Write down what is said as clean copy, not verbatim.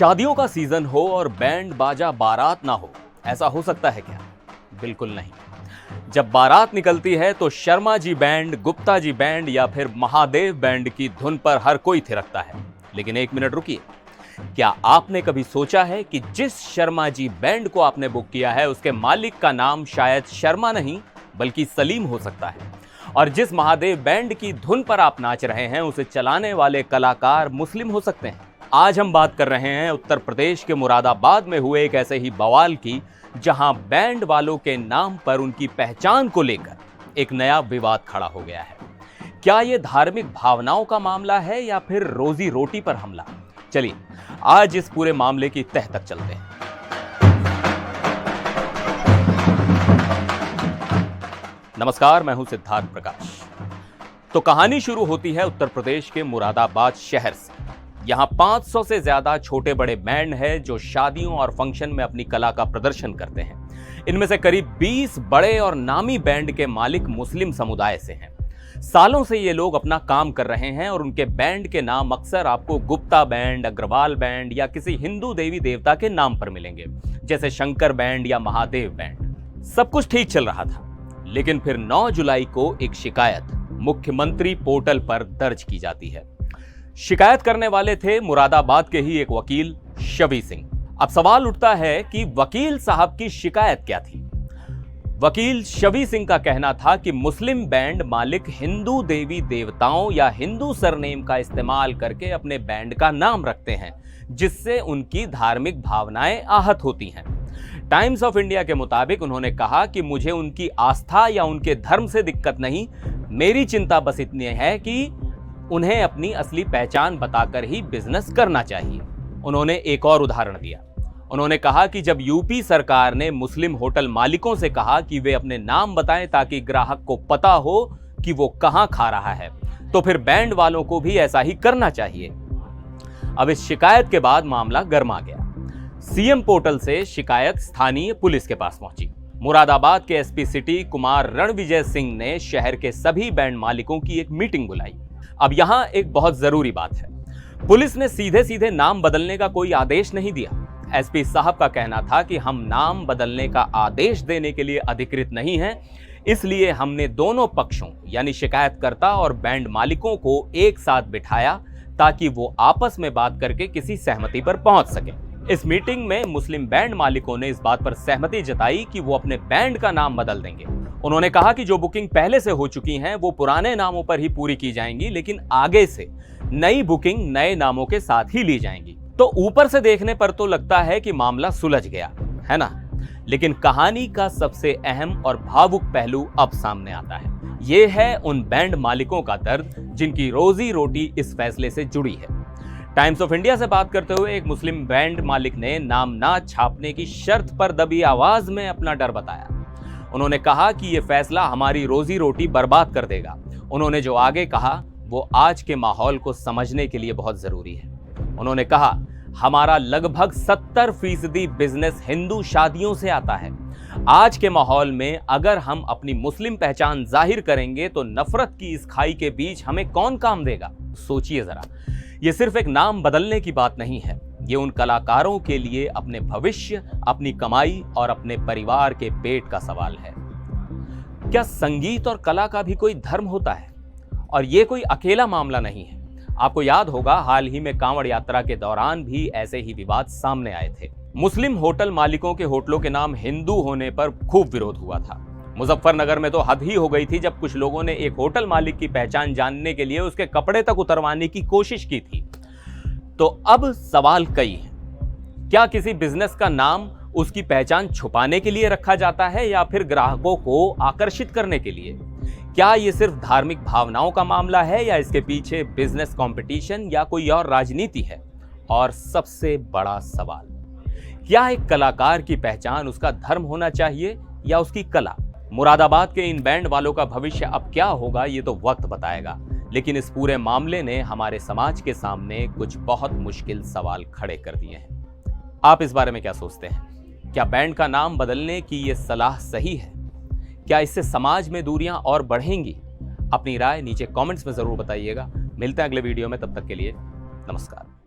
शादियों का सीजन हो और बैंड बाजा बारात ना हो, ऐसा हो सकता है क्या? बिल्कुल नहीं। जब बारात निकलती है तो शर्मा जी बैंड, गुप्ता जी बैंड या फिर महादेव बैंड की धुन पर हर कोई थिरकता है। लेकिन एक मिनट रुकिए, क्या आपने कभी सोचा है कि जिस शर्मा जी बैंड को आपने बुक किया है उसके मालिक का नाम शायद शर्मा नहीं बल्कि सलीम हो सकता है, और जिस महादेव बैंड की धुन पर आप नाच रहे हैं उसे चलाने वाले कलाकार मुस्लिम हो सकते हैं। आज हम बात कर रहे हैं उत्तर प्रदेश के मुरादाबाद में हुए एक ऐसे ही बवाल की, जहां बैंड वालों के नाम पर उनकी पहचान को लेकर एक नया विवाद खड़ा हो गया है। क्या यह धार्मिक भावनाओं का मामला है या फिर रोजी रोटी पर हमला? चलिए आज इस पूरे मामले की तह तक चलते हैं। नमस्कार, मैं हूं सिद्धार्थ प्रकाश। तो कहानी शुरू होती है उत्तर प्रदेश के मुरादाबाद शहर से। यहां 500 से ज्यादा छोटे बड़े बैंड हैं जो शादियों और फंक्शन में अपनी कला का प्रदर्शन करते हैं। इनमें से करीब 20 बड़े और नामी बैंड के मालिक मुस्लिम समुदाय से हैं। सालों से ये लोग अपना काम कर रहे हैं और उनके बैंड के नाम अक्सर आपको गुप्ता बैंड, अग्रवाल बैंड या किसी हिंदू देवी देवता के नाम पर मिलेंगे, जैसे शंकर बैंड या महादेव बैंड। सब कुछ ठीक चल रहा था, लेकिन फिर 9 जुलाई को एक शिकायत मुख्यमंत्री पोर्टल पर दर्ज की जाती है। शिकायत करने वाले थे मुरादाबाद के ही एक वकील शबी सिंह। अब सवाल उठता है कि वकील साहब की शिकायत क्या थी। वकील शबी सिंह का कहना था कि मुस्लिम बैंड मालिक हिंदू देवी देवताओं या हिंदू सरनेम का इस्तेमाल करके अपने बैंड का नाम रखते हैं, जिससे उनकी धार्मिक भावनाएं आहत होती हैं। टाइम्स ऑफ इंडिया के मुताबिक उन्होंने कहा कि मुझे उनकी आस्था या उनके धर्म से दिक्कत नहीं, मेरी चिंता बस इतनी है कि उन्हें अपनी असली पहचान बताकर ही बिजनेस करना चाहिए। उन्होंने एक और उदाहरण दिया। उन्होंने कहा कि जब यूपी सरकार ने मुस्लिम होटल मालिकों से कहा कि वे अपने नाम बताएं ताकि ग्राहक को पता हो कि वो कहां खा रहा है, तो फिर बैंड वालों को भी ऐसा ही करना चाहिए। अब इस शिकायत के बाद मामला गर्मा गया। सीएम पोर्टल से शिकायत स्थानीय पुलिस के पास पहुंची। मुरादाबाद के एसपी सिटी कुमार रणविजय सिंह ने शहर के सभी बैंड मालिकों की एक मीटिंग बुलाई। अब यहां एक बहुत जरूरी बात है, पुलिस ने सीधे सीधे नाम बदलने का कोई आदेश नहीं दिया। एसपी साहब का कहना था कि हम नाम बदलने का आदेश देने के लिए अधिकृत नहीं हैं, इसलिए हमने दोनों पक्षों यानी शिकायतकर्ता और बैंड मालिकों को एक साथ बिठाया ताकि वो आपस में बात करके किसी सहमति पर पहुंच सके। इस मीटिंग में मुस्लिम बैंड मालिकों ने इस बात पर सहमति जताई कि वो अपने बैंड का नाम बदल देंगे। उन्होंने कहा कि जो बुकिंग पहले से हो चुकी हैं वो पुराने नामों पर ही पूरी की जाएंगी, लेकिन आगे से नई बुकिंग नए नामों के साथ ही ली जाएंगी। तो ऊपर से देखने पर तो लगता है कि मामला सुलझ गया है ना, लेकिन कहानी का सबसे अहम और भावुक पहलू अब सामने आता है। ये है उन बैंड मालिकों का दर्द जिनकी रोजी रोटी इस फैसले से जुड़ी है। टाइम्स ऑफ इंडिया से बात करते हुए एक मुस्लिम बैंड मालिक ने नाम ना छापने की शर्त पर दबी आवाज में अपना डर बताया। उन्होंने कहा कि यह फैसला हमारी रोजी रोटी बर्बाद कर देगा। उन्होंने जो आगे कहा वो आज के माहौल को समझने के लिए बहुत जरूरी है। उन्होंने कहा, हमारा लगभग 70% बिजनेस हिंदू शादियों से आता है। आज के माहौल में अगर हम अपनी मुस्लिम पहचान जाहिर करेंगे तो नफरत की इस खाई के बीच हमें कौन काम देगा? सोचिए जरा, ये सिर्फ एक नाम बदलने की बात नहीं है, ये उन कलाकारों के लिए अपने भविष्य, अपनी कमाई और अपने परिवार के पेट का सवाल है। क्या संगीत और कला का भी कोई धर्म होता है? और ये कोई अकेला मामला नहीं है। आपको याद होगा हाल ही में कांवड़ यात्रा के दौरान भी ऐसे ही विवाद सामने आए थे। मुस्लिम होटल मालिकों के होटलों के नाम हिंदू होने पर खूब विरोध हुआ था। मुजफ्फरनगर में तो हद ही हो गई थी जब कुछ लोगों ने एक होटल मालिक की पहचान जानने के लिए उसके कपड़े तक उतरवाने की कोशिश की थी। तो अब सवाल कई हैं। क्या किसी बिजनेस का नाम उसकी पहचान छुपाने के लिए रखा जाता है या फिर ग्राहकों को आकर्षित करने के लिए? क्या ये सिर्फ धार्मिक भावनाओं का मामला है या इसके पीछे बिजनेस कंपटीशन या कोई और राजनीति है? और सबसे बड़ा सवाल, क्या एक कलाकार की पहचान उसका धर्म होना चाहिए या उसकी कला? मुरादाबाद के इन बैंड वालों का भविष्य अब क्या होगा ये तो वक्त बताएगा, लेकिन इस पूरे मामले ने हमारे समाज के सामने कुछ बहुत मुश्किल सवाल खड़े कर दिए हैं। आप इस बारे में क्या सोचते हैं? क्या बैंड का नाम बदलने की ये सलाह सही है? क्या इससे समाज में दूरियां और बढ़ेंगी? अपनी राय नीचे कमेंट्स में जरूर बताइएगा। मिलते हैं अगले वीडियो में, तब तक के लिए नमस्कार।